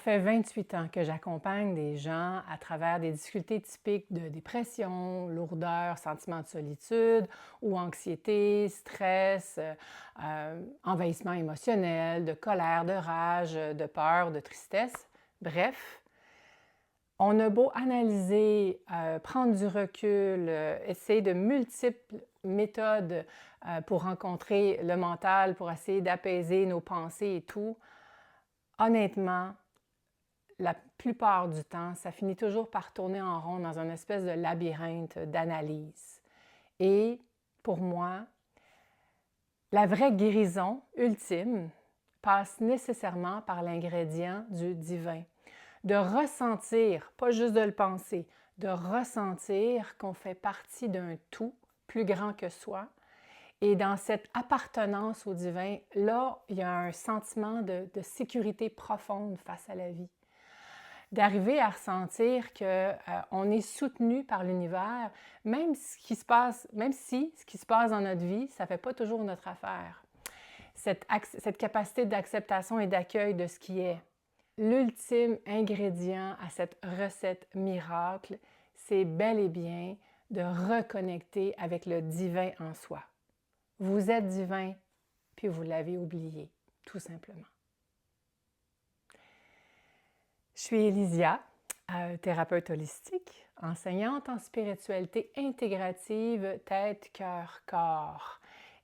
fait 28 ans que j'accompagne des gens à travers des difficultés typiques de dépression, lourdeur, sentiment de solitude ou anxiété, stress, envahissement émotionnel, de colère, de rage, de peur, de tristesse. Bref, on a beau analyser, prendre du recul, essayer de multiples méthodes pour rencontrer le mental, pour essayer d'apaiser nos pensées et tout, honnêtement, la plupart du temps, ça finit toujours par tourner en rond dans une espèce de labyrinthe d'analyse. Et pour moi, la vraie guérison ultime passe nécessairement par l'ingrédient du divin. De ressentir, pas juste de le penser, de ressentir qu'on fait partie d'un tout plus grand que soi. Et dans cette appartenance au divin, là, il y a un sentiment de sécurité profonde face à la vie. D'arriver à ressentir qu'on est soutenu par l'univers, même si ce qui se passe dans notre vie, ça ne fait pas toujours notre affaire. Cette capacité d'acceptation et d'accueil de ce qui est. L'ultime ingrédient à cette recette miracle, c'est bel et bien de reconnecter avec le divin en soi. Vous êtes divin, puis vous l'avez oublié, tout simplement. Je suis Élisia, thérapeute holistique, enseignante en spiritualité intégrative tête, cœur, corps.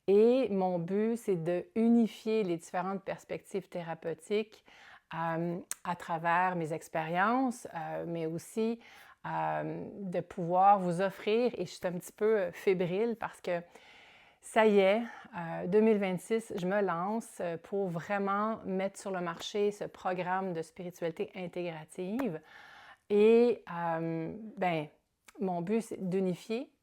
Et mon but, c'est de unifier les différentes perspectives thérapeutiques à travers mes expériences, mais aussi de pouvoir vous offrir, et je suis un petit peu fébrile parce que ça y est, 2026, je me lance pour vraiment mettre sur le marché ce programme de spiritualité intégrative. Et mon but, c'est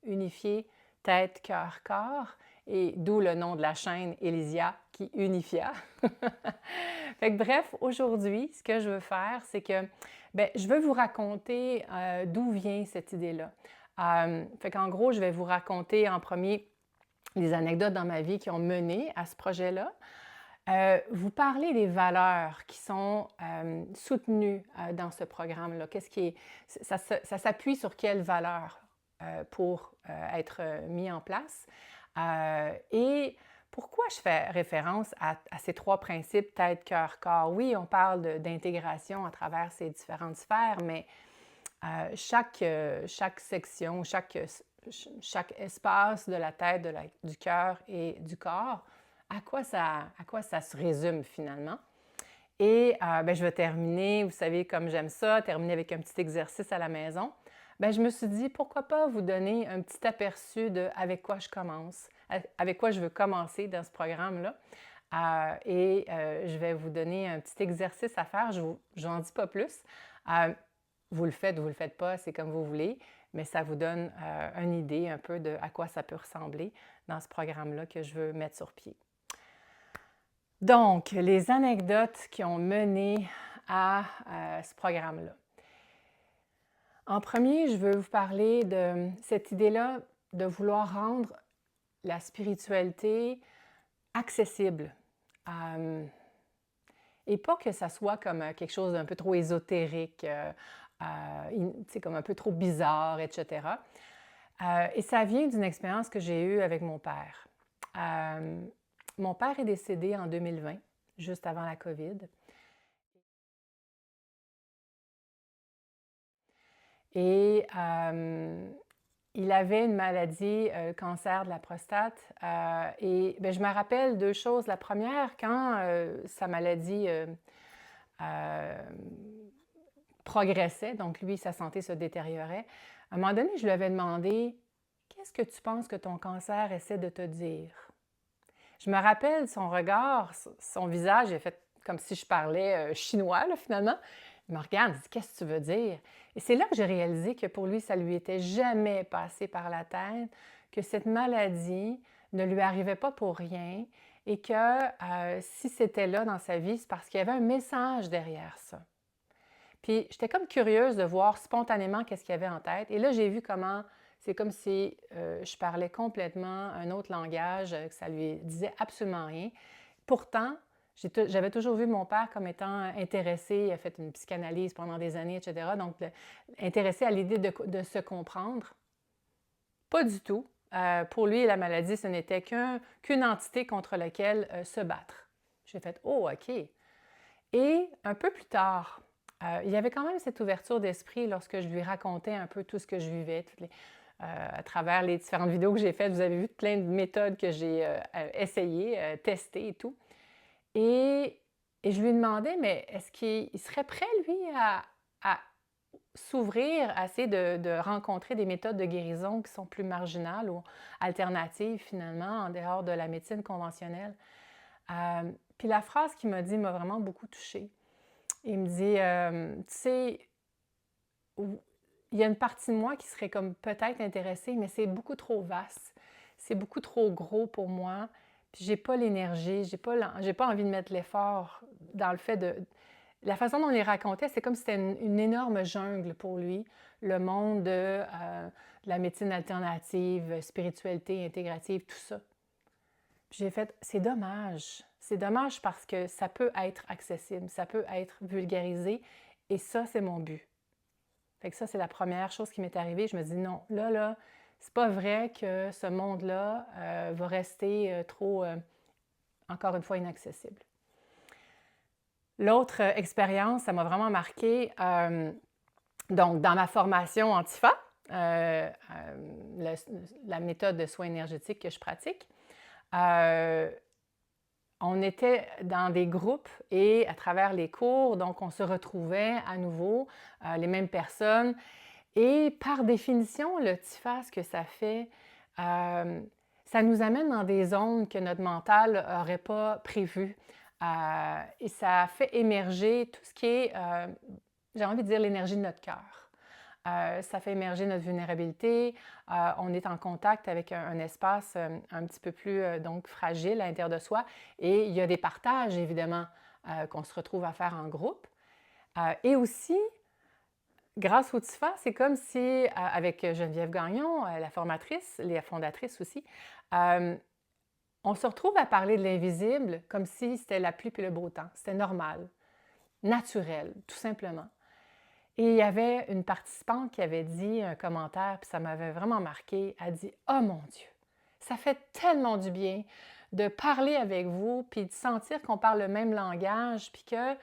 unifier tête, cœur, corps, et d'où le nom de la chaîne Élisia qui unifia. Fait que bref, aujourd'hui, ce que je veux faire, c'est que je veux vous raconter d'où vient cette idée-là. Fait qu'en gros, je vais vous raconter en premier les anecdotes dans ma vie qui ont mené à ce projet-là. Vous parlez des valeurs qui sont soutenues dans ce programme-là. Ça s'appuie sur quelles valeurs pour être mis en place? Et pourquoi je fais référence à ces trois principes, tête, cœur, corps? Oui, on parle d'intégration à travers ces différentes sphères, mais chaque section, chaque espace de la tête, du cœur et du corps, à quoi ça se résume finalement? Et je vais terminer, vous savez, comme j'aime ça, terminer avec un petit exercice à la maison. Je me suis dit, pourquoi pas vous donner un petit aperçu de avec quoi je commence, avec quoi je veux commencer dans ce programme-là. Je vais vous donner un petit exercice à faire, je n'en dis pas plus. Vous le faites ou vous ne le faites pas, c'est comme vous voulez, mais ça vous donne une idée un peu de à quoi ça peut ressembler dans ce programme-là que je veux mettre sur pied. Donc, les anecdotes qui ont mené à ce programme-là. En premier, je veux vous parler de cette idée-là de vouloir rendre la spiritualité accessible. Et pas que ça soit comme quelque chose d'un peu trop ésotérique, comme un peu trop bizarre, etc. Et ça vient d'une expérience que j'ai eue avec mon père. Mon père est décédé en 2020, juste avant la COVID. Et il avait une maladie, cancer de la prostate. Je me rappelle deux choses. La première, quand sa maladie progressait, donc lui, sa santé se détériorait, à un moment donné, je lui avais demandé « Qu'est-ce que tu penses que ton cancer essaie de te dire? » Je me rappelle son regard, son visage, il a fait comme si je parlais chinois, là, finalement. Il me regarde, il dit « Qu'est-ce que tu veux dire? » Et c'est là que j'ai réalisé que pour lui, ça ne lui était jamais passé par la tête, que cette maladie ne lui arrivait pas pour rien et que si c'était là dans sa vie, c'est parce qu'il y avait un message derrière ça. Puis j'étais comme curieuse de voir spontanément qu'est-ce qu'il y avait en tête. Et là, j'ai vu comment c'est comme si je parlais complètement un autre langage, que ça lui disait absolument rien. Pourtant, J'avais toujours vu mon père comme étant intéressé, il a fait une psychanalyse pendant des années, etc. Donc, intéressé à l'idée de se comprendre. Pas du tout. Pour lui, la maladie, ce n'était qu'une entité contre laquelle se battre. J'ai fait, oh, OK. Et un peu plus tard, il y avait quand même cette ouverture d'esprit lorsque je lui racontais un peu tout ce que je vivais, à travers les différentes vidéos que j'ai faites. Vous avez vu plein de méthodes que j'ai essayées, testées et tout. Et, et je lui demandais, mais est-ce qu'il serait prêt, lui, à s'ouvrir, à essayer de rencontrer des méthodes de guérison qui sont plus marginales ou alternatives, finalement, en dehors de la médecine conventionnelle? Puis la phrase qu'il m'a dit m'a vraiment beaucoup touchée. Il me dit, tu sais, il y a une partie de moi qui serait comme peut-être intéressée, mais c'est beaucoup trop vaste. C'est beaucoup trop gros pour moi. Puis j'ai pas l'énergie, j'ai pas envie de mettre l'effort dans le fait de... La façon dont il racontait, c'est comme si c'était une énorme jungle pour lui, le monde de la médecine alternative, spiritualité intégrative, tout ça. Puis j'ai fait, c'est dommage. C'est dommage parce que ça peut être accessible, ça peut être vulgarisé, et ça, c'est mon but. Fait que ça, c'est la première chose qui m'est arrivée. Je me dis, non, là, c'est pas vrai que ce monde-là va rester trop, encore une fois, inaccessible. L'autre expérience, ça m'a vraiment marqué. Donc, dans ma formation Antifa, la méthode de soins énergétiques que je pratique, on était dans des groupes et à travers les cours, donc on se retrouvait à nouveau, les mêmes personnes. Et par définition, le TIFA, ce que ça fait, ça nous amène dans des zones que notre mental n'aurait pas prévues. Et ça fait émerger tout ce qui est, j'ai envie de dire, l'énergie de notre cœur. Ça fait émerger notre vulnérabilité. On est en contact avec un espace un petit peu plus donc fragile à l'intérieur de soi. Et il y a des partages, évidemment, qu'on se retrouve à faire en groupe. Et aussi, grâce au TIFA, c'est comme si, avec Geneviève Gagnon, la formatrice, la fondatrice aussi, on se retrouve à parler de l'invisible comme si c'était la pluie et le beau temps. C'était normal, naturel, tout simplement. Et il y avait une participante qui avait dit un commentaire, puis ça m'avait vraiment marqué. Elle dit, « Oh mon Dieu, ça fait tellement du bien de parler avec vous, puis de sentir qu'on parle le même langage, puis que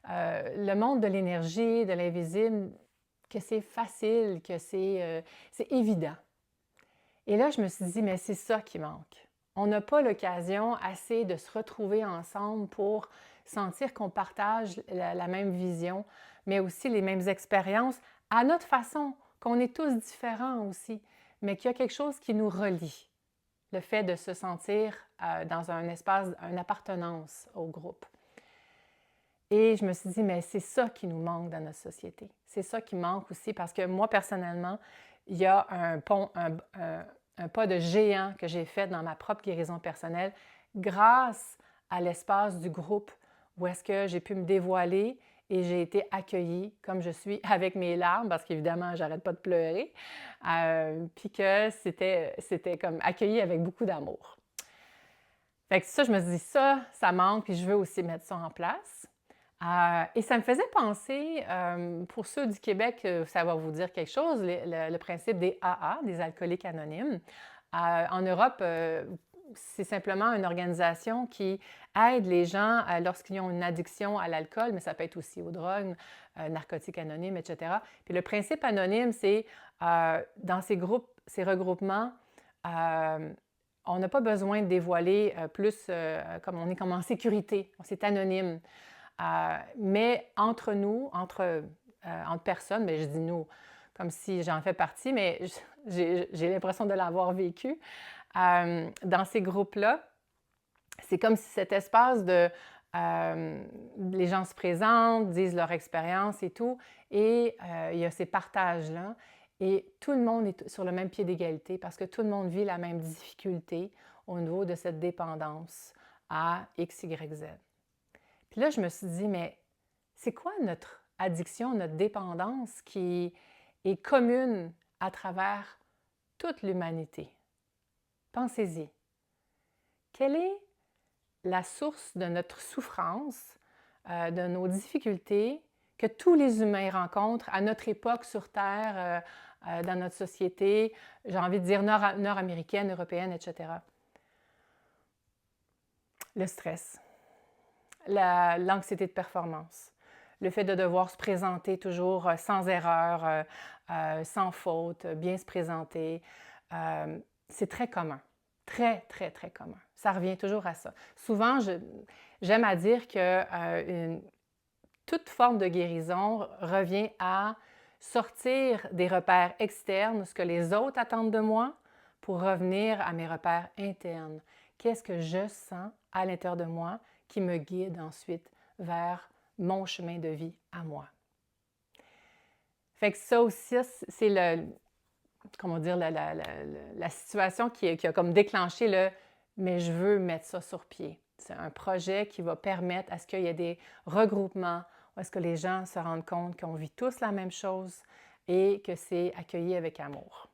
le monde de l'énergie, de l'invisible, que c'est facile, que c'est évident. » Et là, je me suis dit, mais c'est ça qui manque. On n'a pas l'occasion assez de se retrouver ensemble pour sentir qu'on partage la même vision, mais aussi les mêmes expériences à notre façon, qu'on est tous différents aussi, mais qu'il y a quelque chose qui nous relie. Le fait de se sentir dans un espace, une appartenance au groupe. Et je me suis dit, mais c'est ça qui nous manque dans notre société. C'est ça qui manque aussi parce que moi, personnellement, il y a un pas de géant que j'ai fait dans ma propre guérison personnelle grâce à l'espace du groupe où est-ce que j'ai pu me dévoiler et j'ai été accueillie comme je suis avec mes larmes parce qu'évidemment, j'arrête pas de pleurer, puis que c'était comme accueilli avec beaucoup d'amour. Fait que ça, je me suis dit, ça manque, puis je veux aussi mettre ça en place. Et ça me faisait penser, pour ceux du Québec, ça va vous dire quelque chose, le principe des AA, des alcooliques anonymes. En Europe, c'est simplement une organisation qui aide les gens lorsqu'ils ont une addiction à l'alcool, mais ça peut être aussi aux drogues, narcotiques anonymes, etc. Puis le principe anonyme, c'est dans ces groupes, ces regroupements, on n'a pas besoin de dévoiler plus, comme on est comme en sécurité, c'est anonyme. Mais entre nous, entre personnes, bien, je dis nous, comme si j'en fais partie, mais j'ai l'impression de l'avoir vécu. Dans ces groupes-là, c'est comme si cet espace de... les gens se présentent, disent leur expérience et tout, et il y a ces partages-là, et tout le monde est sur le même pied d'égalité parce que tout le monde vit la même difficulté au niveau de cette dépendance à X, Y, Z. Puis là, je me suis dit, mais c'est quoi notre addiction, notre dépendance qui est commune à travers toute l'humanité? Pensez-y. Quelle est la source de notre souffrance, de nos difficultés que tous les humains rencontrent à notre époque sur Terre, dans notre société, j'ai envie de dire nord-américaine, européenne, etc. Le stress, l'anxiété de performance, le fait de devoir se présenter toujours sans erreur, sans faute, bien se présenter, c'est très commun. Très, très, très commun. Ça revient toujours à ça. Souvent, j'aime à dire que toute forme de guérison revient à sortir des repères externes, ce que les autres attendent de moi, pour revenir à mes repères internes. Qu'est-ce que je sens à l'intérieur de moi qui me guide ensuite vers mon chemin de vie à moi. Fait que ça aussi, c'est comment dire, la situation qui a comme déclenché le « mais je veux mettre ça sur pied ». C'est un projet qui va permettre à ce qu'il y ait des regroupements, où est-ce que les gens se rendent compte qu'on vit tous la même chose et que c'est accueilli avec amour.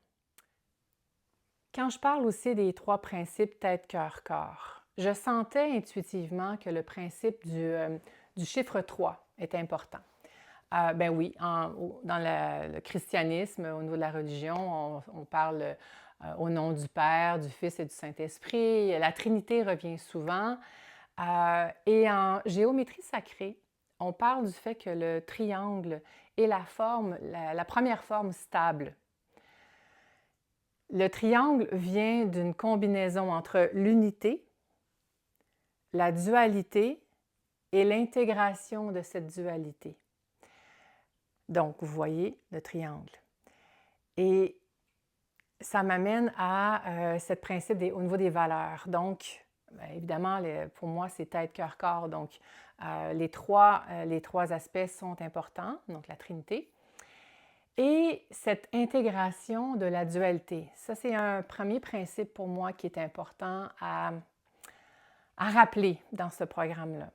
Quand je parle aussi des 3 principes tête, cœur, corps, je sentais intuitivement que le principe du chiffre 3 est important. Ben oui, dans le christianisme, au niveau de la religion, on parle au nom du Père, du Fils et du Saint-Esprit. La Trinité revient souvent. Et en géométrie sacrée, on parle du fait que le triangle est la première forme stable. Le triangle vient d'une combinaison entre l'unité, la dualité et l'intégration de cette dualité. Donc, vous voyez le triangle. Et ça m'amène à ce principe au niveau des valeurs. Donc, bien évidemment, pour moi, c'est tête, cœur, corps. Donc, les trois aspects sont importants, donc la Trinité. Et cette intégration de la dualité, ça c'est un premier principe pour moi qui est important à rappeler dans ce programme-là.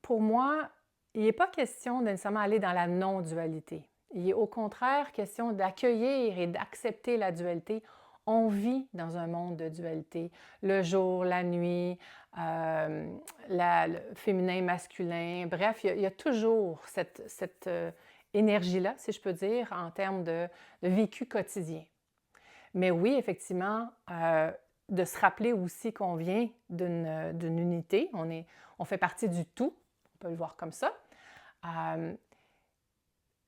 Pour moi, il n'est pas question de nécessairement aller dans la non-dualité. Il est au contraire question d'accueillir et d'accepter la dualité. On vit dans un monde de dualité. Le jour, la nuit, le féminin, masculin, bref, il y a toujours cette énergie-là, si je peux dire, en termes de vécu quotidien. Mais oui, effectivement, de se rappeler aussi qu'on vient d'une unité, on fait partie du tout, on peut le voir comme ça.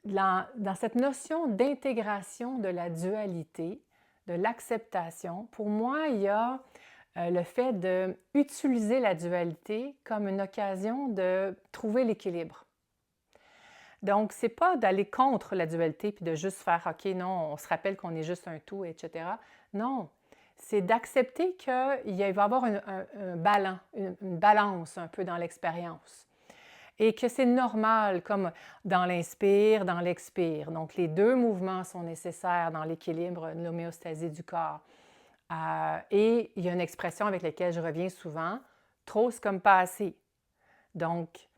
Dans cette notion d'intégration de la dualité, de l'acceptation, pour moi, il y a le fait d'utiliser la dualité comme une occasion de trouver l'équilibre. Donc, ce n'est pas d'aller contre la dualité puis de juste faire « OK, non, on se rappelle qu'on est juste un tout, etc. » Non, c'est d'accepter qu'il va y avoir une balance un peu dans l'expérience et que c'est normal, comme dans l'inspire, dans l'expire. Donc, les deux mouvements sont nécessaires dans l'équilibre, l'homéostasie du corps. Et il y a une expression avec laquelle je reviens souvent, « trop, c'est comme pas assez ». Donc,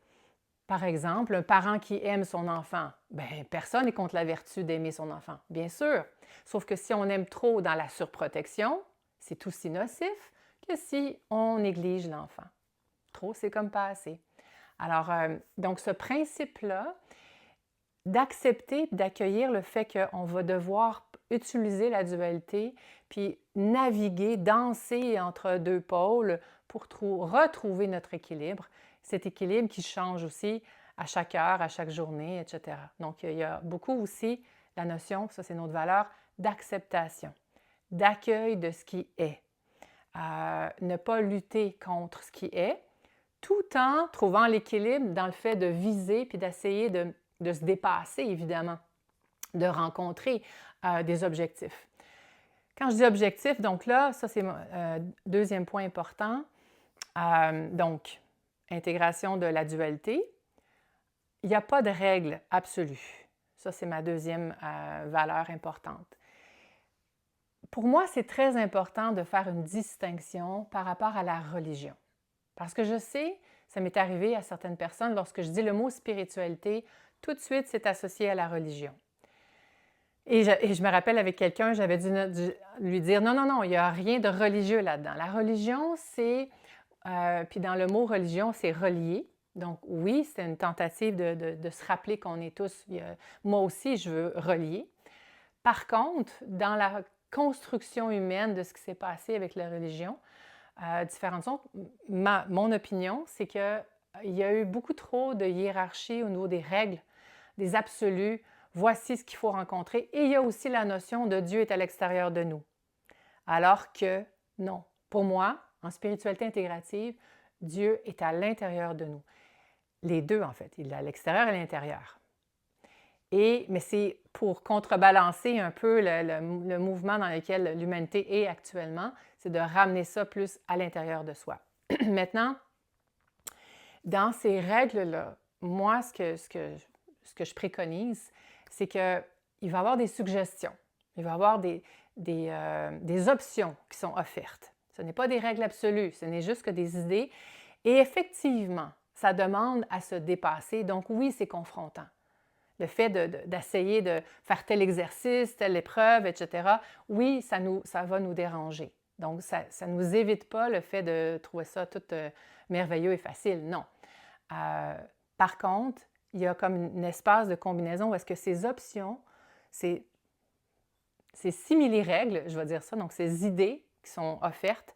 par exemple, un parent qui aime son enfant, bien, personne n'est contre la vertu d'aimer son enfant, bien sûr. Sauf que si on aime trop dans la surprotection, c'est aussi nocif que si on néglige l'enfant. Trop, c'est comme pas assez. Alors, donc ce principe-là, d'accepter, d'accueillir le fait qu'on va devoir utiliser la dualité, puis naviguer, danser entre deux pôles pour retrouver notre équilibre, cet équilibre qui change aussi à chaque heure, à chaque journée, etc. Donc, il y a beaucoup aussi la notion, ça c'est notre valeur, d'acceptation, d'accueil de ce qui est. Ne pas lutter contre ce qui est, tout en trouvant l'équilibre dans le fait de viser puis d'essayer de se dépasser, évidemment, de rencontrer des objectifs. Quand je dis objectif, donc là, ça c'est mon deuxième point important. Donc, intégration de la dualité. Il n'y a pas de règle absolue. Ça, c'est ma deuxième valeur importante. Pour moi, c'est très important de faire une distinction par rapport à la religion. Parce que je sais, ça m'est arrivé à certaines personnes, lorsque je dis le mot spiritualité, tout de suite, c'est associé à la religion. Et je me rappelle avec quelqu'un, j'avais dû lui dire « Non, non, non, il n'y a rien de religieux là-dedans. La religion, c'est puis dans le mot religion, c'est relier. Donc oui, c'est une tentative de se rappeler qu'on est tous, moi aussi, je veux relier. Par contre, dans la construction humaine de ce qui s'est passé avec la religion, différentes sortes, mon opinion, c'est qu'il y a eu beaucoup trop de hiérarchie au niveau des règles, des absolus. Voici ce qu'il faut rencontrer. Et il y a aussi la notion de Dieu est à l'extérieur de nous. Alors que non. Pour moi, en spiritualité intégrative, Dieu est à l'intérieur de nous. Les deux, en fait. Il est à l'extérieur et à l'intérieur. Mais c'est pour contrebalancer un peu le mouvement dans lequel l'humanité est actuellement, c'est de ramener ça plus à l'intérieur de soi. Maintenant, dans ces règles-là, moi, ce que je préconise, c'est qu'il va y avoir des suggestions, il va y avoir des options qui sont offertes. Ce n'est pas des règles absolues, ce n'est juste que des idées. Et effectivement, ça demande à se dépasser. Donc oui, c'est confrontant. Le fait d'essayer de faire tel exercice, telle épreuve, etc., oui, ça va nous déranger. Donc, ça ne nous évite pas le fait de trouver ça tout merveilleux et facile, non. Par contre, il y a comme un espace de combinaison où est-ce que ces options, ces simili-règles, je vais dire ça, donc ces idées qui sont offertes,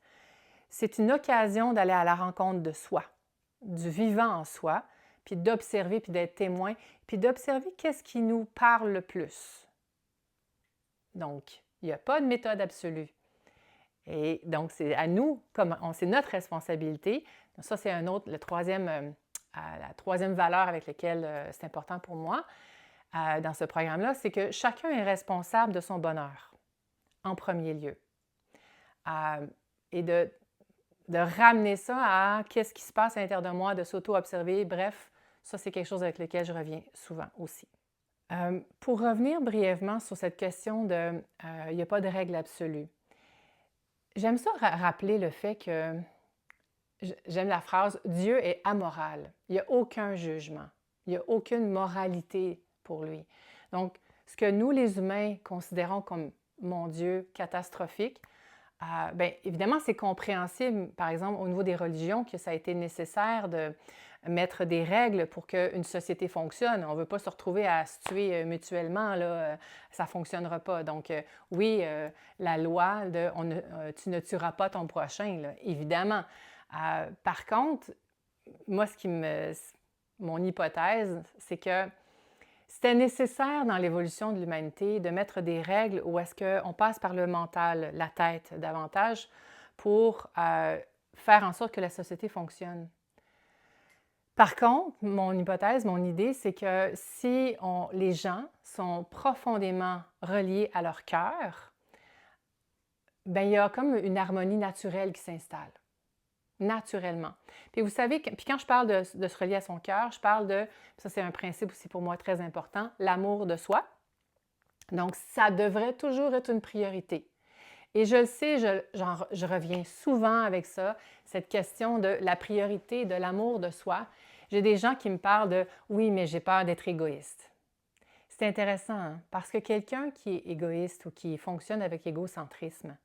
c'est une occasion d'aller à la rencontre de soi, du vivant en soi, puis d'observer, puis d'être témoin, puis d'observer qu'est-ce qui nous parle le plus. Donc, il n'y a pas de méthode absolue. Et donc, c'est à nous, c'est notre responsabilité. Donc, ça, c'est la troisième valeur avec laquelle c'est important pour moi dans ce programme-là, c'est que chacun est responsable de son bonheur, en premier lieu. Et de ramener ça à qu'est-ce qui se passe à l'intérieur de moi, de s'auto-observer, bref, ça, c'est quelque chose avec lequel je reviens souvent aussi. Pour revenir brièvement sur cette question de il n'y a pas de règle absolue, j'aime ça rappeler le fait que j'aime la phrase « Dieu est amoral ». Il n'y a aucun jugement, il n'y a aucune moralité pour lui. Donc, ce que nous, les humains, considérons comme, mon Dieu, catastrophique, bien, évidemment, c'est compréhensible, par exemple, au niveau des religions, que ça a été nécessaire de mettre des règles pour qu'une société fonctionne. On ne veut pas se retrouver à se tuer mutuellement, là, ça ne fonctionnera pas. Donc, oui, la loi de tu ne tueras pas ton prochain, là, évidemment. Par contre, moi, mon hypothèse, c'est que c'était nécessaire dans l'évolution de l'humanité de mettre des règles où est-ce qu'on passe par le mental, la tête davantage, pour faire en sorte que la société fonctionne. Par contre, mon hypothèse, mon idée, c'est que si les gens sont profondément reliés à leur cœur, bien, il y a comme une harmonie naturelle qui s'installe. Naturellement. Puis vous savez, puis quand je parle de se relier à son cœur, je parle ça c'est un principe aussi pour moi très important, l'amour de soi. Donc, ça devrait toujours être une priorité. Et je le sais, je reviens souvent avec ça, cette question de la priorité, de l'amour de soi. J'ai des gens qui me parlent de « oui, mais j'ai peur d'être égoïste ». C'est intéressant, hein? Parce que quelqu'un qui est égoïste ou qui fonctionne avec égocentrisme,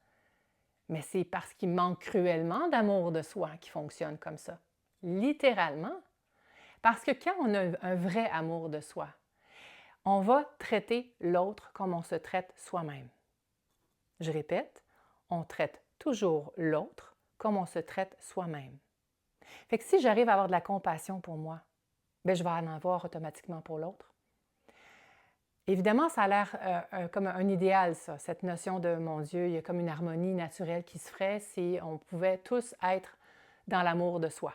mais c'est parce qu'il manque cruellement d'amour de soi qu'il fonctionne comme ça. Littéralement. Parce que quand on a un vrai amour de soi, on va traiter l'autre comme on se traite soi-même. Je répète, on traite toujours l'autre comme on se traite soi-même. Fait que si j'arrive à avoir de la compassion pour moi, bien, je vais en avoir automatiquement pour l'autre. Évidemment, ça a l'air comme un idéal, ça, cette notion de « mon Dieu », il y a comme une harmonie naturelle qui se ferait si on pouvait tous être dans l'amour de soi.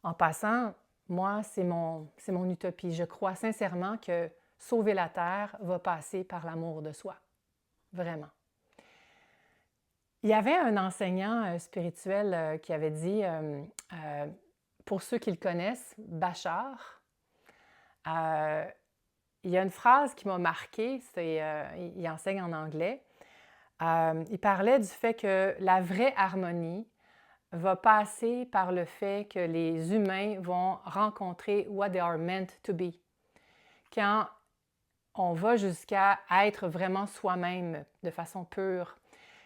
En passant, moi, c'est mon utopie. Je crois sincèrement que sauver la Terre va passer par l'amour de soi. Vraiment. Il y avait un enseignant spirituel qui avait dit, pour ceux qui le connaissent, Bachar, il y a une phrase qui m'a marquée, il enseigne en anglais. Il parlait du fait que la vraie harmonie va passer par le fait que les humains vont rencontrer what they are meant to be. Quand on va jusqu'à être vraiment soi-même de façon pure,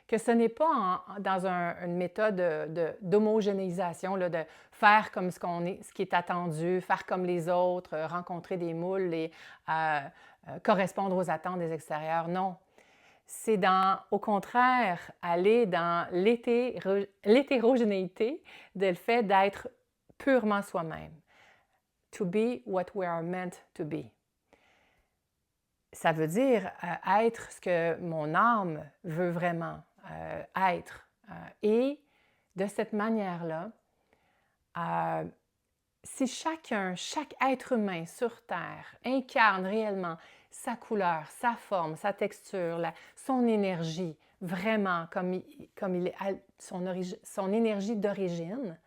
que ce n'est pas dans une méthode d'homogénéisation, de faire comme ce qui est attendu, faire comme les autres, rencontrer des moules et correspondre aux attentes des extérieurs. Non. C'est au contraire, aller dans l'hétérogénéité de le fait d'être purement soi-même. To be what we are meant to be. Ça veut dire être ce que mon âme veut vraiment être. Et de cette manière-là, si chaque être humain sur Terre incarne réellement sa couleur, sa forme, sa texture, son énergie, vraiment comme il est son énergie d'origine,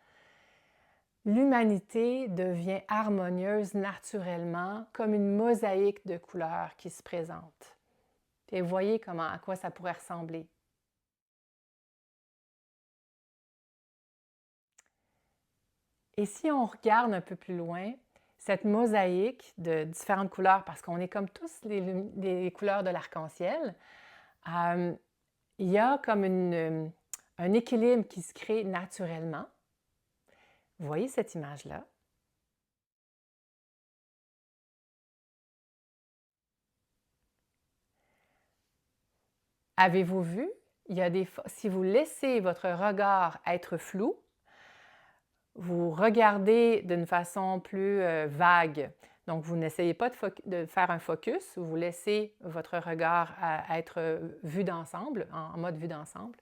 l'humanité devient harmonieuse naturellement, comme une mosaïque de couleurs qui se présente. Et vous voyez à quoi ça pourrait ressembler. Et si on regarde un peu plus loin, cette mosaïque de différentes couleurs, parce qu'on est comme tous les couleurs de l'arc-en-ciel, il y a comme un équilibre qui se crée naturellement. Vous voyez cette image-là? Avez-vous vu? Si vous laissez votre regard être flou, vous regardez d'une façon plus vague. Donc, vous n'essayez pas de faire un focus, vous laissez votre regard être vu d'ensemble, en mode vue d'ensemble.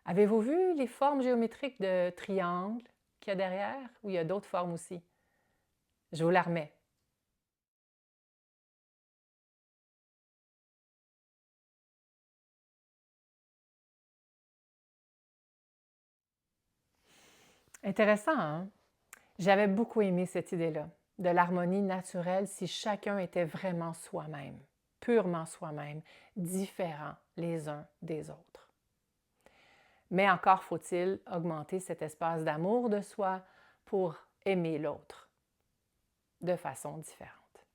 Avez-vous vu les formes géométriques de triangle qu'il y a derrière, ou il y a d'autres formes aussi? Je vous la remets. Intéressant, hein? J'avais beaucoup aimé cette idée-là, de l'harmonie naturelle si chacun était vraiment soi-même, purement soi-même, différents les uns des autres. Mais encore faut-il augmenter cet espace d'amour de soi pour aimer l'autre de façon différente.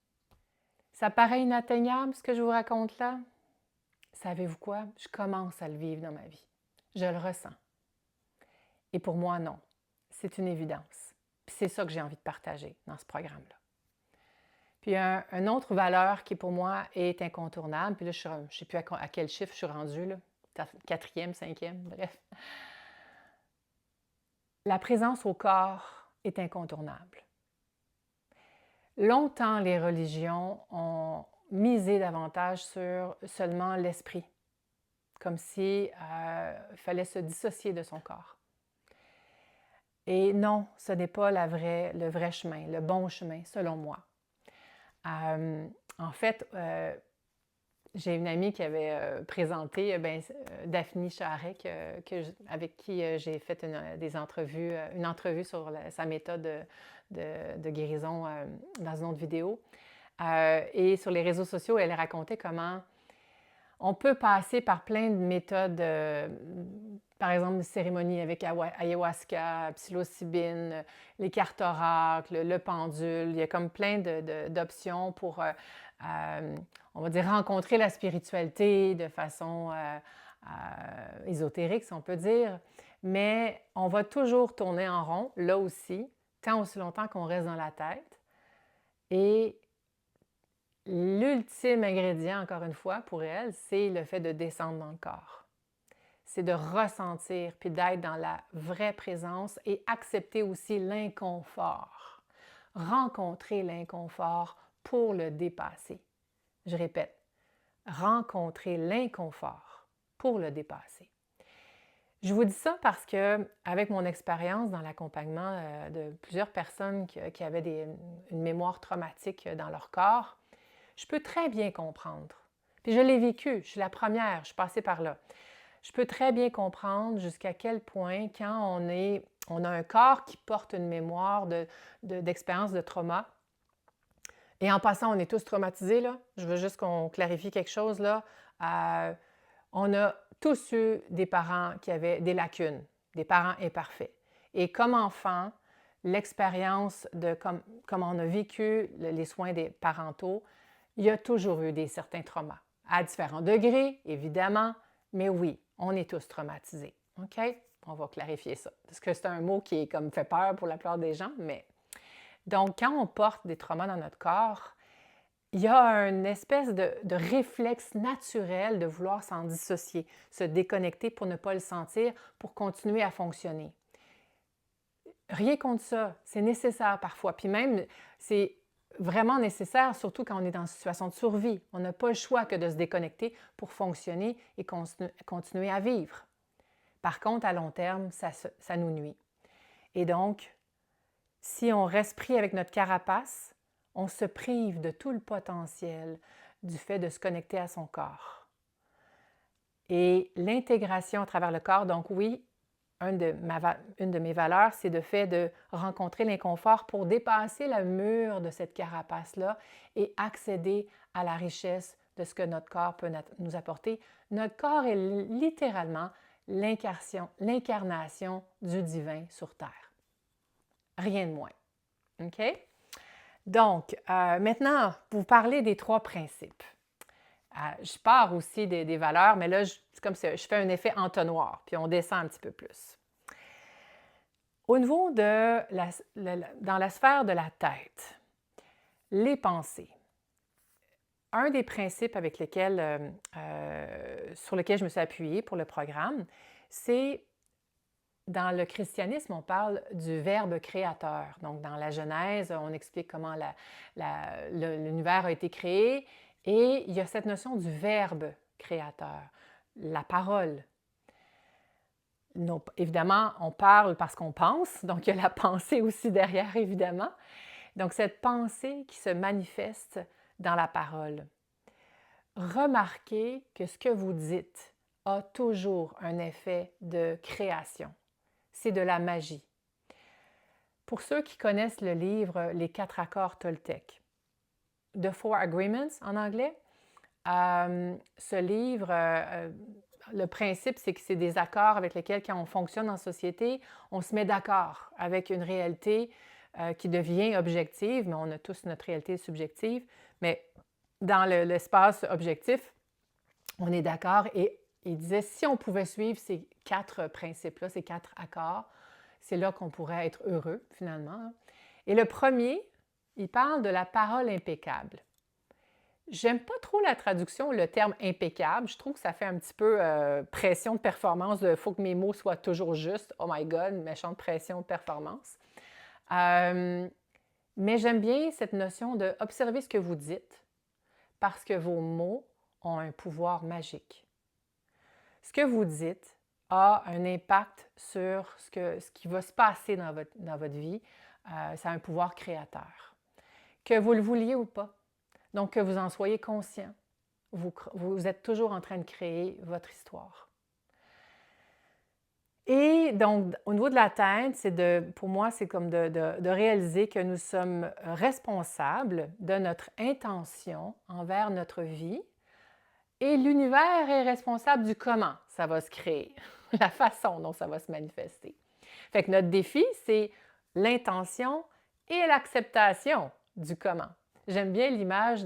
Ça paraît inatteignable ce que je vous raconte là? Savez-vous quoi? Je commence à le vivre dans ma vie. Je le ressens. Et pour moi, non. C'est une évidence. Puis c'est ça que j'ai envie de partager dans ce programme-là. Puis une autre valeur qui pour moi est incontournable, puis là je ne sais plus à quel chiffre je suis rendue, là, 4e, 5e, bref. La présence au corps est incontournable. Longtemps, les religions ont misé davantage sur seulement l'esprit, comme si il fallait se dissocier de son corps. Et non, ce n'est pas le vrai chemin, le bon chemin, selon moi. En fait, j'ai une amie qui avait présenté Daphne Charret, avec qui j'ai fait une entrevue sur sa méthode de guérison dans une autre vidéo. Et sur les réseaux sociaux, elle racontait comment on peut passer par plein de méthodes, par exemple, des cérémonies avec ayahuasca, psilocybine, les cartes oracles, le pendule. Il y a comme plein d'options pour, on va dire, rencontrer la spiritualité de façon ésotérique, si on peut dire. Mais on va toujours tourner en rond, là aussi, tant aussi longtemps qu'on reste dans la tête. Et l'ultime ingrédient, encore une fois, pour elle, c'est le fait de descendre dans le corps. C'est de ressentir, puis d'être dans la vraie présence et accepter aussi l'inconfort. Rencontrer l'inconfort pour le dépasser. Je répète, rencontrer l'inconfort pour le dépasser. Je vous dis ça parce que, avec mon expérience dans l'accompagnement de plusieurs personnes qui avaient une mémoire traumatique dans leur corps, je peux très bien comprendre. Puis je l'ai vécu, je suis la première, je suis passée par là. Je peux très bien comprendre jusqu'à quel point, quand on a un corps qui porte une mémoire d'expérience de trauma, et en passant, on est tous traumatisés, là. Je veux juste qu'on clarifie quelque chose, là. On a tous eu des parents qui avaient des lacunes, des parents imparfaits. Et comme enfant, l'expérience de comme on a vécu les soins des parentaux, il y a toujours eu certains traumas, à différents degrés, évidemment, mais oui, on est tous traumatisés. OK? On va clarifier ça. Parce que c'est un mot qui est comme fait peur pour la plupart des gens, mais... Donc, quand on porte des traumas dans notre corps, il y a une espèce de réflexe naturel de vouloir s'en dissocier, se déconnecter pour ne pas le sentir, pour continuer à fonctionner. Rien contre ça, c'est nécessaire parfois. Puis même, c'est vraiment nécessaire, surtout quand on est dans une situation de survie. On n'a pas le choix que de se déconnecter pour fonctionner et continuer à vivre. Par contre, à long terme, ça nous nuit. Et donc, si on reste pris avec notre carapace, on se prive de tout le potentiel du fait de se connecter à son corps. Et l'intégration à travers le corps, donc oui, une de mes valeurs, c'est le fait de rencontrer l'inconfort pour dépasser le mur de cette carapace-là et accéder à la richesse de ce que notre corps peut nous apporter. Notre corps est littéralement l'incarnation du divin sur Terre. Rien de moins. OK? Donc, maintenant, pour vous parler des 3 principes. Je pars aussi des valeurs, mais là, c'est comme si je fais un effet entonnoir, puis on descend un petit peu plus. Au niveau dans la sphère de la tête, les pensées. Un des principes sur lesquels je me suis appuyée pour le programme, c'est dans le christianisme, on parle du verbe créateur. Donc, dans la Genèse, on explique comment l'univers a été créé et il y a cette notion du verbe créateur, la parole. Évidemment, on parle parce qu'on pense, donc il y a la pensée aussi derrière, évidemment. Donc, cette pensée qui se manifeste dans la parole. Remarquez que ce que vous dites a toujours un effet de création. C'est de la magie. Pour ceux qui connaissent le livre Les 4 accords Toltec, The Four Agreements en anglais, ce livre, le principe, c'est que c'est des accords avec lesquels, quand on fonctionne en société, on se met d'accord avec une réalité qui devient objective, mais on a tous notre réalité subjective, mais dans l'espace objectif, on est d'accord et il disait, si on pouvait suivre ces 4 principes-là, ces 4 accords, c'est là qu'on pourrait être heureux, finalement. Et le premier, il parle de la parole impeccable. J'aime pas trop la traduction, le terme impeccable. Je trouve que ça fait un petit peu pression de performance, il faut que mes mots soient toujours justes. Oh my God, méchante pression de performance. Mais j'aime bien cette notion d'observer ce que vous dites parce que vos mots ont un pouvoir magique. Ce que vous dites a un impact sur ce qui va se passer dans votre vie. Ça a un pouvoir créateur. Que vous le vouliez ou pas. Donc, que vous en soyez conscient. Vous êtes toujours en train de créer votre histoire. Et donc, au niveau de la tête, pour moi, c'est comme de réaliser que nous sommes responsables de notre intention envers notre vie et l'univers est responsable du comment ça va se créer, la façon dont ça va se manifester. Fait que notre défi, c'est l'intention et l'acceptation du comment. J'aime bien l'image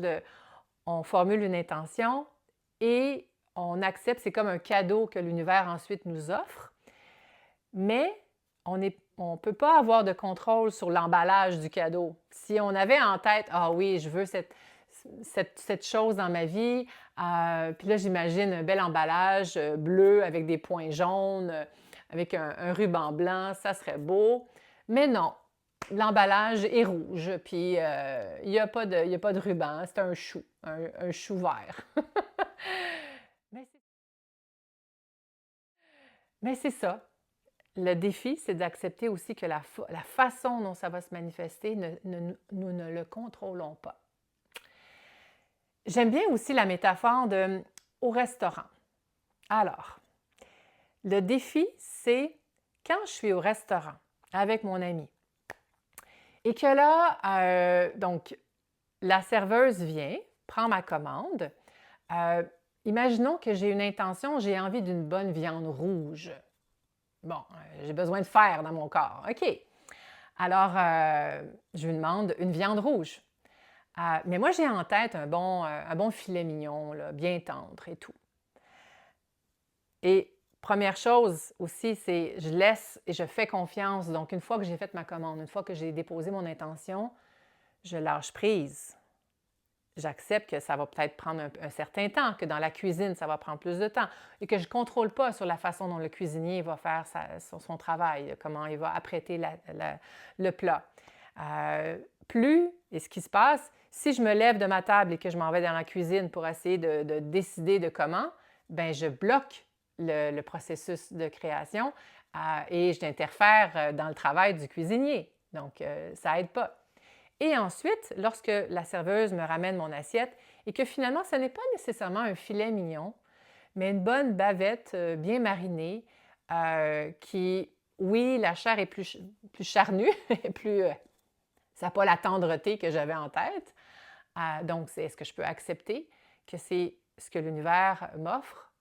on formule une intention et on accepte, c'est comme un cadeau que l'univers ensuite nous offre, mais on ne peut pas avoir de contrôle sur l'emballage du cadeau. Si on avait en tête, ah oui, je veux cette chose dans ma vie, puis là, j'imagine un bel emballage bleu avec des points jaunes, avec un ruban blanc, ça serait beau. Mais non, l'emballage est rouge, puis il n'y a pas de ruban, c'est un chou, un chou vert. Mais c'est ça. Le défi, c'est d'accepter aussi que la façon dont ça va se manifester, nous ne le contrôlons pas. J'aime bien aussi la métaphore au restaurant. Alors, le défi, c'est quand je suis au restaurant avec mon ami et que là, donc, la serveuse vient, prend ma commande. Imaginons que j'ai une intention, j'ai envie d'une bonne viande rouge. Bon, j'ai besoin de fer dans mon corps. OK. Alors, je lui demande une viande rouge. Mais moi, j'ai en tête un bon filet mignon, là, bien tendre et tout. Et première chose aussi, c'est je laisse et je fais confiance. Donc, une fois que j'ai fait ma commande, une fois que j'ai déposé mon intention, je lâche prise. J'accepte que ça va peut-être prendre un certain temps, que dans la cuisine, ça va prendre plus de temps et que je ne contrôle pas sur la façon dont le cuisinier va faire son travail, comment il va apprêter le plat. Et ce qui se passe, si je me lève de ma table et que je m'en vais dans la cuisine pour essayer de décider de comment, bien, je bloque le processus de création et je l'interfère dans le travail du cuisinier. Donc, ça n'aide pas. Et ensuite, lorsque la serveuse me ramène mon assiette et que finalement, ce n'est pas nécessairement un filet mignon, mais une bonne bavette bien marinée qui, oui, la chair est plus charnue, ça n'a pas la tendreté que j'avais en tête. Donc, est-ce que je peux accepter que c'est ce que l'univers m'offre,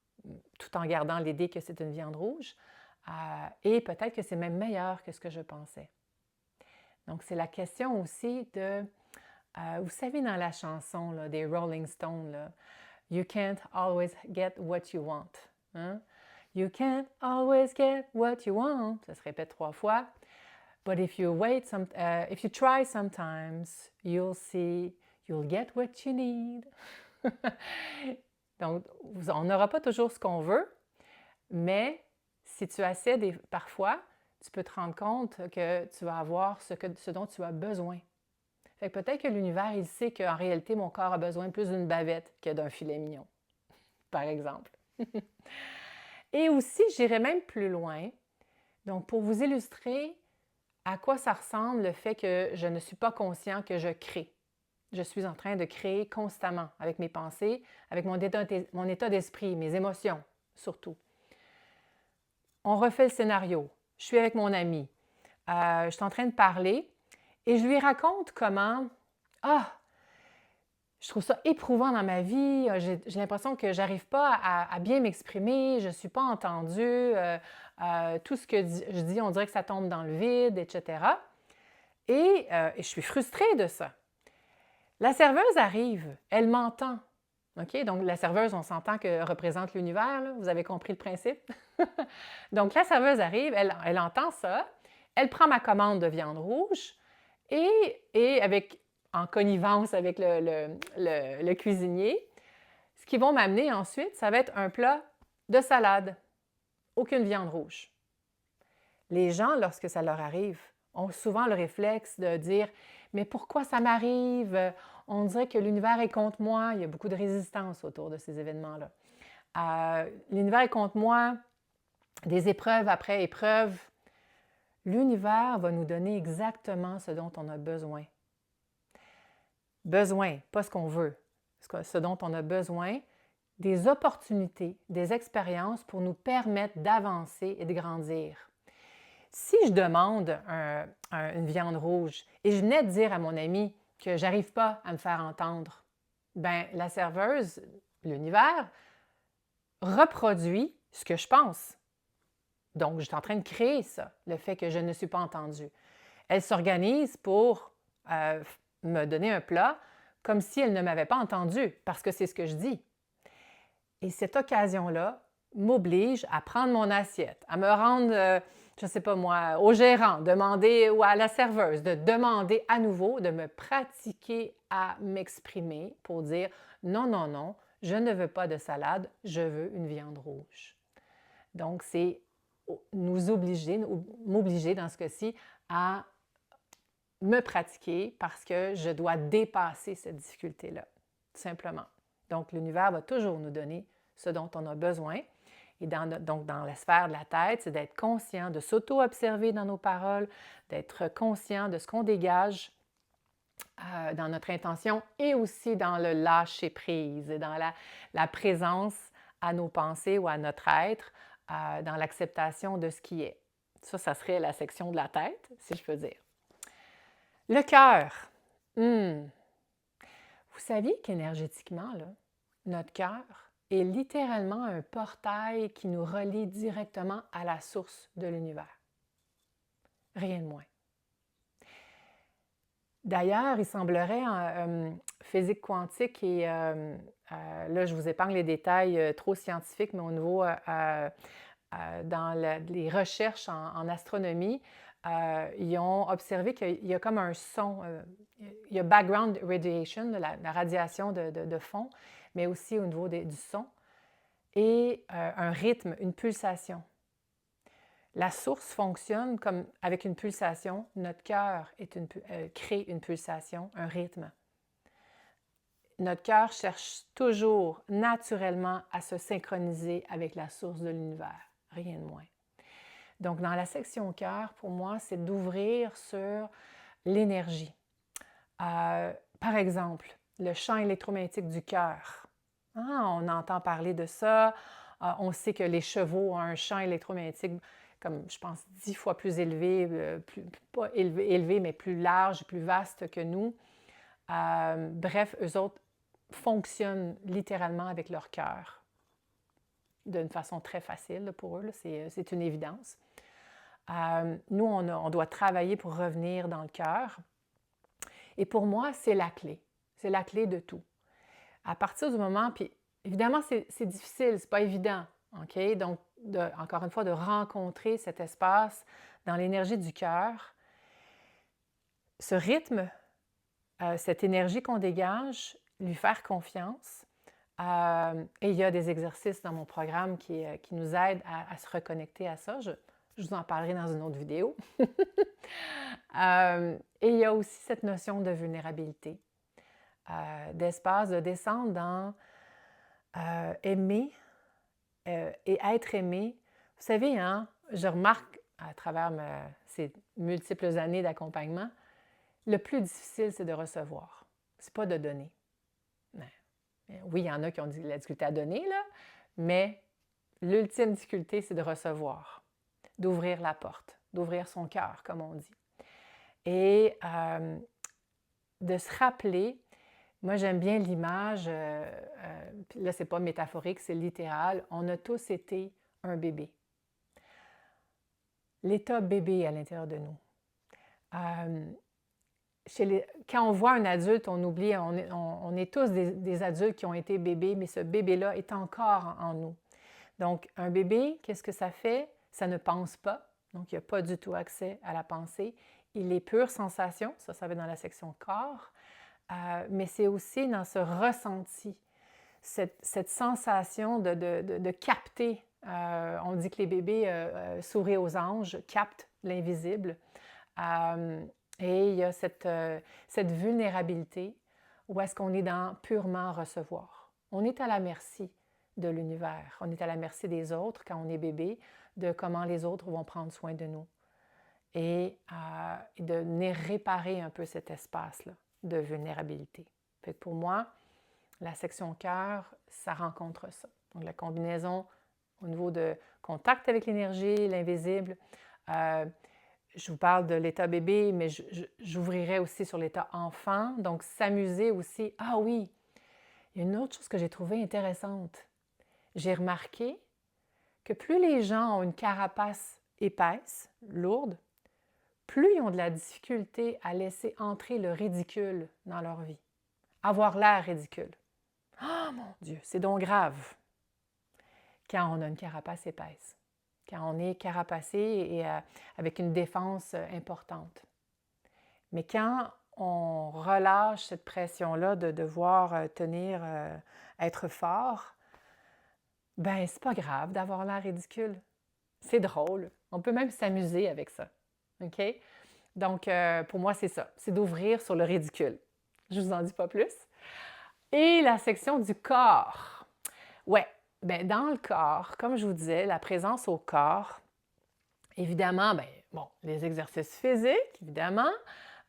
tout en gardant l'idée que c'est une viande rouge, et peut-être que c'est même meilleur que ce que je pensais. Donc, c'est la question aussi de, vous savez, dans la chanson là, des Rolling Stones, là, You can't always get what you want. Hein? You can't always get what you want. Ça se répète 3 fois. But if you if you try sometimes, you'll see, you'll get what you need. Donc, on n'aura pas toujours ce qu'on veut, mais si tu essaies parfois, tu peux te rendre compte que tu vas avoir ce dont tu as besoin. Fait que peut-être que l'univers, il sait qu'en réalité, mon corps a besoin plus d'une bavette que d'un filet mignon, par exemple. Et aussi, j'irai même plus loin. Donc, pour vous illustrer à quoi ça ressemble le fait que je ne suis pas conscient que je crée. Je suis en train de créer constamment avec mes pensées, avec mon état d'esprit, mes émotions surtout. On refait le scénario. Je suis avec mon ami. Je suis en train de parler et je lui raconte comment je trouve ça éprouvant dans ma vie. J'ai l'impression que je n'arrive pas à bien m'exprimer, je ne suis pas entendue. Tout ce que je dis, on dirait que ça tombe dans le vide, etc. Et je suis frustrée de ça. La serveuse arrive, elle m'entend. OK? Donc, la serveuse, on s'entend que représente l'univers, là. Vous avez compris le principe? Donc, la serveuse arrive, elle entend ça, elle prend ma commande de viande rouge et en connivence avec le cuisinier, ce qu'ils vont m'amener ensuite, ça va être un plat de salade, aucune viande rouge. Les gens, lorsque ça leur arrive, ont souvent le réflexe de dire « Mais pourquoi ça m'arrive? On dirait que l'univers est contre moi. » Il y a beaucoup de résistance autour de ces événements-là. L'univers est contre moi, des épreuves après épreuves. L'univers va nous donner exactement ce dont on a besoin. Besoin, pas ce qu'on veut, ce dont on a besoin, des opportunités, des expériences pour nous permettre d'avancer et de grandir. Si je demande une viande rouge et je venais de dire à mon ami que je n'arrive pas à me faire entendre, bien, la serveuse, l'univers, reproduit ce que je pense. Donc, je suis en train de créer ça, le fait que je ne suis pas entendue. Elle s'organise pour me donner un plat comme si elle ne m'avait pas entendu, parce que c'est ce que je dis. Et cette occasion-là m'oblige à prendre mon assiette, à me rendre, je ne sais pas moi, au gérant, demander ou à la serveuse, de demander à nouveau, de me pratiquer à m'exprimer pour dire non, non, non, je ne veux pas de salade, je veux une viande rouge. Donc, c'est m'obliger dans ce cas-ci à me pratiquer parce que je dois dépasser cette difficulté-là, tout simplement. Donc, l'univers va toujours nous donner ce dont on a besoin. Et donc, dans la sphère de la tête, c'est d'être conscient, de s'auto-observer dans nos paroles, d'être conscient de ce qu'on dégage dans notre intention et aussi dans le lâcher-prise et dans la présence à nos pensées ou à notre être, dans l'acceptation de ce qui est. Ça serait la section de la tête, si je peux dire. Le cœur. Vous saviez qu'énergétiquement, là, notre cœur est littéralement un portail qui nous relie directement à la source de l'univers. Rien de moins. D'ailleurs, il semblerait, physique quantique et là, je vous épargne les détails trop scientifiques, mais au niveau dans les recherches en astronomie, ils ont observé qu'il y a comme un son, il y a background radiation, la radiation de fond, mais aussi au niveau du son, et un rythme, une pulsation. La source fonctionne comme avec une pulsation. Notre cœur crée une pulsation, un rythme. Notre cœur cherche toujours naturellement à se synchroniser avec la source de l'univers, rien de moins. Donc, dans la section cœur, pour moi, c'est d'ouvrir sur l'énergie. Par exemple, le champ électromagnétique du cœur. On entend parler de ça. On sait que les chevaux ont un champ électromagnétique, comme je pense, 10 fois plus élevé, pas élevé, mais plus large, plus vaste que nous. Bref, eux autres fonctionnent littéralement avec leur cœur d'une façon très facile pour eux, c'est une évidence. Nous, on doit travailler pour revenir dans le cœur. Et pour moi, c'est la clé. C'est la clé de tout. À partir du moment, puis évidemment, c'est difficile, c'est pas évident. OK? Donc, encore une fois, de rencontrer cet espace dans l'énergie du cœur, ce rythme, cette énergie qu'on dégage, lui faire confiance. Et il y a des exercices dans mon programme qui nous aident à se reconnecter à ça. Je vous en parlerai dans une autre vidéo. Et il y a aussi cette notion de vulnérabilité, d'espace, de descendre dans aimer et être aimé. Vous savez, hein, je remarque à travers ces multiples années d'accompagnement, le plus difficile, c'est de recevoir. C'est pas de donner. Oui, il y en a qui ont la difficulté à donner, là, mais l'ultime difficulté, c'est de recevoir, d'ouvrir la porte, d'ouvrir son cœur, comme on dit. Et de se rappeler, moi j'aime bien l'image, là c'est pas métaphorique, c'est littéral, on a tous été un bébé. L'état bébé à l'intérieur de nous. Quand on voit un adulte, on oublie, on est tous des adultes qui ont été bébés, mais ce bébé-là est encore en nous. Donc, un bébé, qu'est-ce que ça fait? Ça ne pense pas, donc il n'y a pas du tout accès à la pensée. Il est pure sensation, ça va être dans la section corps, mais c'est aussi dans ce ressenti, cette sensation de capter. On dit que les bébés sourient aux anges, captent l'invisible. Et il y a cette vulnérabilité où est-ce qu'on est dans purement recevoir. On est à la merci de l'univers. On est à la merci des autres quand on est bébé, de comment les autres vont prendre soin de nous. Et de venir réparer un peu cet espace-là de vulnérabilité. Fait que pour moi, la section cœur, ça rencontre ça. Donc la combinaison au niveau de contact avec l'énergie, l'invisible. Je vous parle de l'état bébé, mais j'ouvrirai aussi sur l'état enfant. Donc, s'amuser aussi. Ah oui, il y a une autre chose que j'ai trouvée intéressante. J'ai remarqué que plus les gens ont une carapace épaisse, lourde, plus ils ont de la difficulté à laisser entrer le ridicule dans leur vie. Avoir l'air ridicule. Ah mon Dieu, c'est donc grave quand on a une carapace épaisse. Quand on est carapacé et avec une défense importante. Mais quand on relâche cette pression-là de devoir tenir, être fort, ben c'est pas grave d'avoir l'air ridicule. C'est drôle. On peut même s'amuser avec ça. OK? Donc, pour moi, c'est ça. C'est d'ouvrir sur le ridicule. Je vous en dis pas plus. Et la section du corps. Ouais, bien, dans le corps, comme je vous disais, la présence au corps, évidemment, bien, bon, les exercices physiques, évidemment,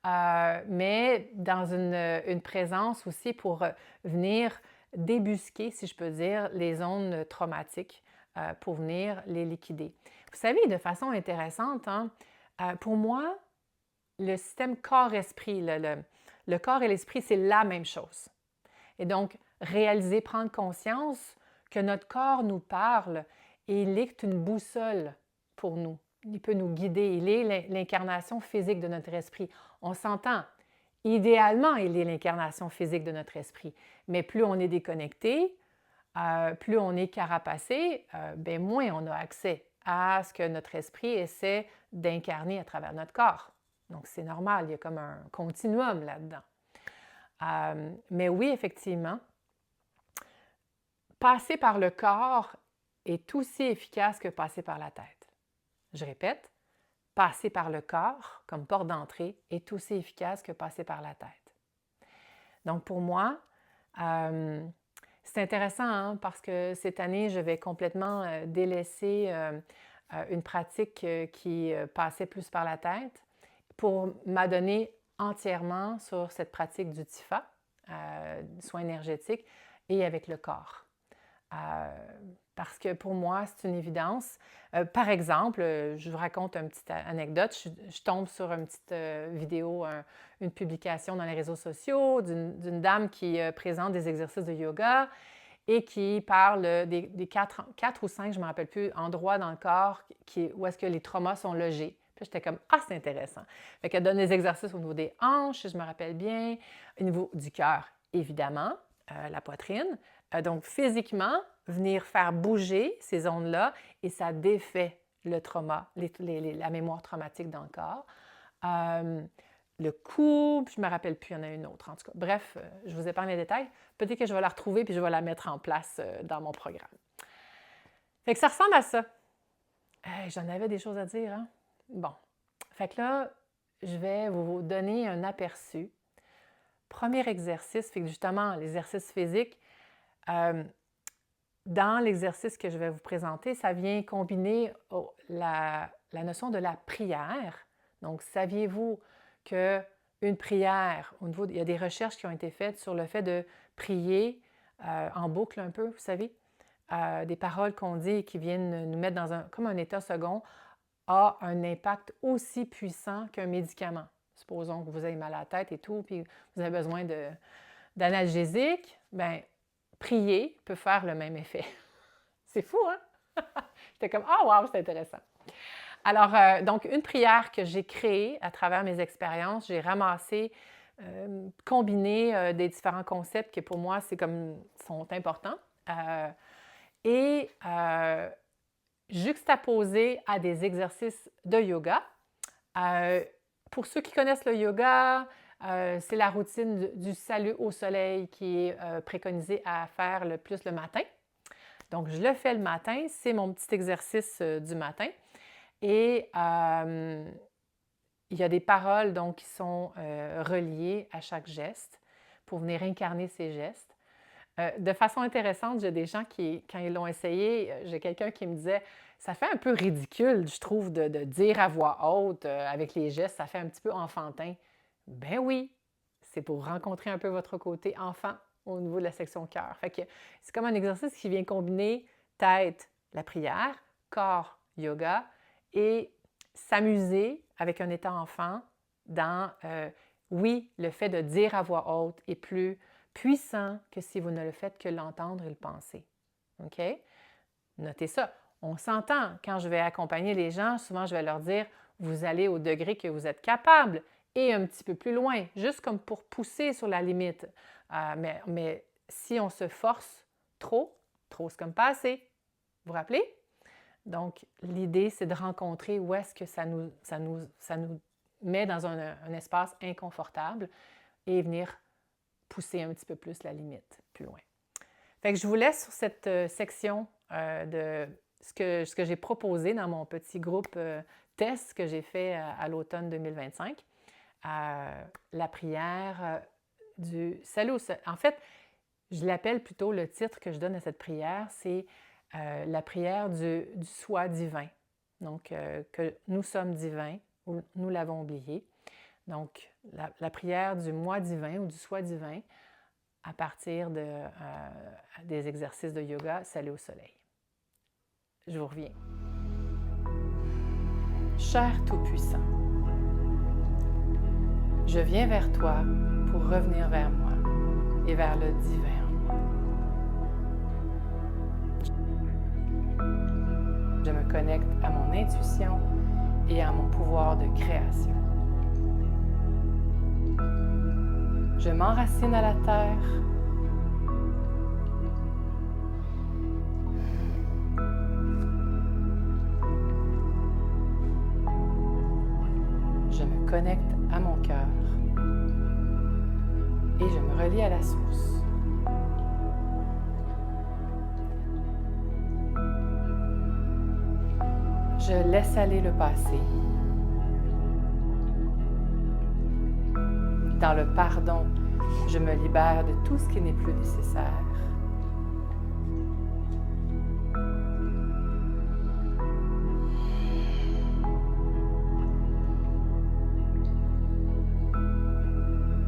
mais dans une présence aussi pour venir débusquer, si je peux dire, les zones traumatiques pour venir les liquider. Vous savez, de façon intéressante, hein, pour moi, le système corps-esprit, le corps et l'esprit, c'est la même chose. Et donc, réaliser, prendre conscience que notre corps nous parle et il est une boussole pour nous. Il peut nous guider. Il est l'incarnation physique de notre esprit. On s'entend. idéalement, il est l'incarnation physique de notre esprit. Mais plus on est déconnecté, plus on est carapacé, bien moins on a accès à ce que notre esprit essaie d'incarner à travers notre corps. Donc, c'est normal, il y a comme un continuum là-dedans. Mais oui, effectivement, passer par le corps est aussi efficace que passer par la tête. Je répète, passer par le corps comme porte d'entrée est aussi efficace que passer par la tête. Donc, pour moi, c'est intéressant hein, parce que cette année, je vais complètement délaisser une pratique qui passait plus par la tête pour m'adonner entièrement sur cette pratique du TIFA, soins énergétiques, et avec le corps. Parce que pour moi, c'est une évidence. Par exemple, je vous raconte une petite anecdote. Je tombe sur une petite vidéo, une publication dans les réseaux sociaux d'une dame qui présente des exercices de yoga et qui parle des 4 ou 5, je ne me rappelle plus, endroits dans le corps où est-ce que les traumas sont logés. Puis j'étais comme « Ah, c'est intéressant! » Fait qu'elle donne des exercices au niveau des hanches, si je me rappelle bien, au niveau du cœur, évidemment, la poitrine. Donc, physiquement, venir faire bouger ces zones-là et ça défait le trauma, la mémoire traumatique dans le corps. Le cou, je ne me rappelle plus, il y en a une autre en tout cas. Bref, je vous épargne les détails. Peut-être que je vais la retrouver puis je vais la mettre en place dans mon programme. Fait que ça ressemble à ça. J'en avais des choses à dire, hein? Bon. Fait que là, je vais vous donner un aperçu. Premier exercice, fait que justement, l'exercice physique, dans l'exercice que je vais vous présenter, ça vient combiner la notion de la prière. Donc, saviez-vous qu'une prière, il y a des recherches qui ont été faites sur le fait de prier en boucle un peu, vous savez, des paroles qu'on dit et qui viennent nous mettre comme un état second, a un impact aussi puissant qu'un médicament. Supposons que vous avez mal à la tête et tout, puis vous avez besoin d'analgésique, bien, prier peut faire le même effet. C'est fou, hein? J'étais comme « Ah, wow, c'est intéressant! » Alors, donc, une prière que j'ai créée à travers mes expériences, j'ai ramassé, combiné des différents concepts qui, pour moi, sont importants et juxtaposés à des exercices de yoga. Pour ceux qui connaissent le yoga, c'est la routine du salut au soleil qui est préconisée à faire le plus le matin. Donc, je le fais le matin, c'est mon petit exercice du matin. Et il y a des paroles donc, qui sont reliées à chaque geste pour venir incarner ces gestes. De façon intéressante, j'ai des gens qui, quand ils l'ont essayé, j'ai quelqu'un qui me disait « Ça fait un peu ridicule, je trouve, de dire à voix haute avec les gestes, ça fait un petit peu enfantin. » Ben oui, c'est pour rencontrer un peu votre côté enfant au niveau de la section cœur. Fait que c'est comme un exercice qui vient combiner tête, la prière, corps, yoga, et s'amuser avec un état enfant dans, oui, le fait de dire à voix haute est plus puissant que si vous ne le faites que l'entendre et le penser. OK? Notez ça. On s'entend. Quand je vais accompagner les gens, souvent je vais leur dire « Vous allez au degré que vous êtes capable et un petit peu plus loin, juste comme pour pousser sur la limite. Mais si on se force trop c'est comme pas assez. Vous vous rappelez? Donc, l'idée, c'est de rencontrer où est-ce que ça nous met dans un espace inconfortable et venir pousser un petit peu plus la limite, plus loin. Fait que je vous laisse sur cette section de ce que j'ai proposé dans mon petit groupe test que j'ai fait à l'automne 2025. La prière du salut au soleil. En fait, je l'appelle plutôt, le titre que je donne à cette prière, c'est la prière du soi divin. Donc, que nous sommes divins, ou nous l'avons oublié. Donc, la prière du moi divin ou du soi divin à partir des exercices de yoga, salut au soleil. Je vous reviens. Cher Tout-Puissant, je viens vers toi pour revenir vers moi et vers le divin en moi. Je me connecte à mon intuition et à mon pouvoir de création. Je m'enracine à la terre. Je me connecte à mon cœur et je me relie à la source. Je laisse aller le passé. Dans le pardon, je me libère de tout ce qui n'est plus nécessaire.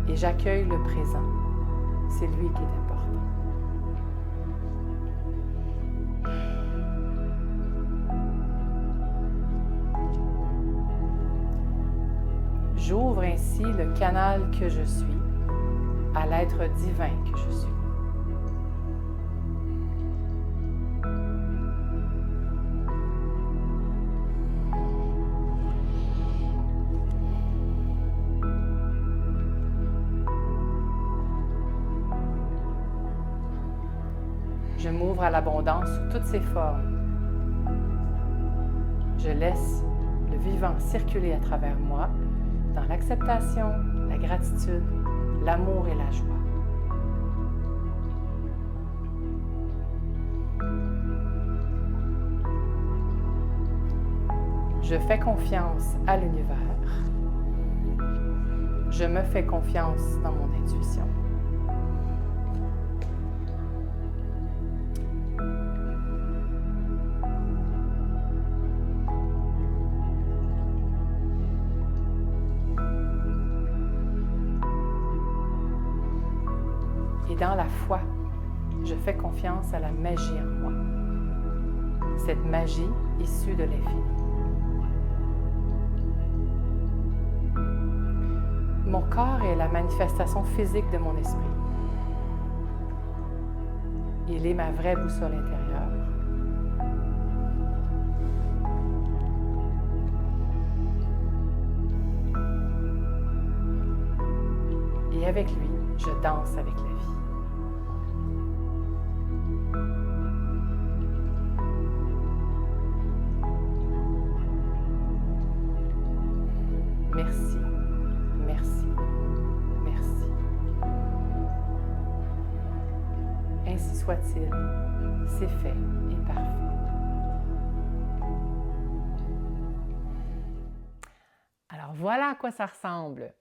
Et j'accueille le présent. C'est lui qui est important. J'ouvre ainsi le canal que je suis à l'être divin que je suis. Je m'ouvre à l'abondance sous toutes ses formes. Je laisse le vivant circuler à travers moi dans l'acceptation, la gratitude, l'amour et la joie. Je fais confiance à l'univers. Je me fais confiance dans mon intuition. Et dans la foi, je fais confiance à la magie en moi. Cette magie issue de l'infini. Mon corps est la manifestation physique de mon esprit. Il est ma vraie boussole intérieure. Et avec lui, je danse avec la vie. Merci, merci, merci. Ainsi soit-il, c'est fait et parfait. Alors voilà à quoi ça ressemble.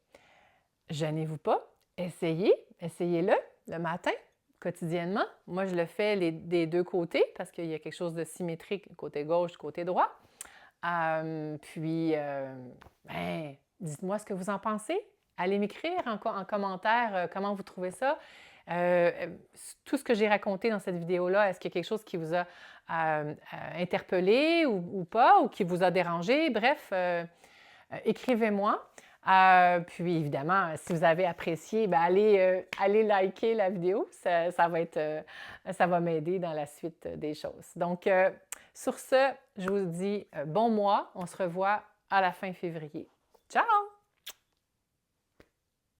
Gênez-vous pas, essayez-le le matin, quotidiennement. Moi, je le fais des deux côtés parce qu'il y a quelque chose de symétrique, côté gauche, côté droit. Dites-moi ce que vous en pensez. Allez m'écrire en commentaire comment vous trouvez ça. Tout ce que j'ai raconté dans cette vidéo-là, est-ce qu'il y a quelque chose qui vous a interpellé ou pas, ou qui vous a dérangé? Bref, écrivez-moi. Puis évidemment, si vous avez apprécié, allez liker la vidéo. Ça va m'aider dans la suite des choses. Donc, sur ce, je vous dis bon mois. On se revoit à la fin février. Ciao!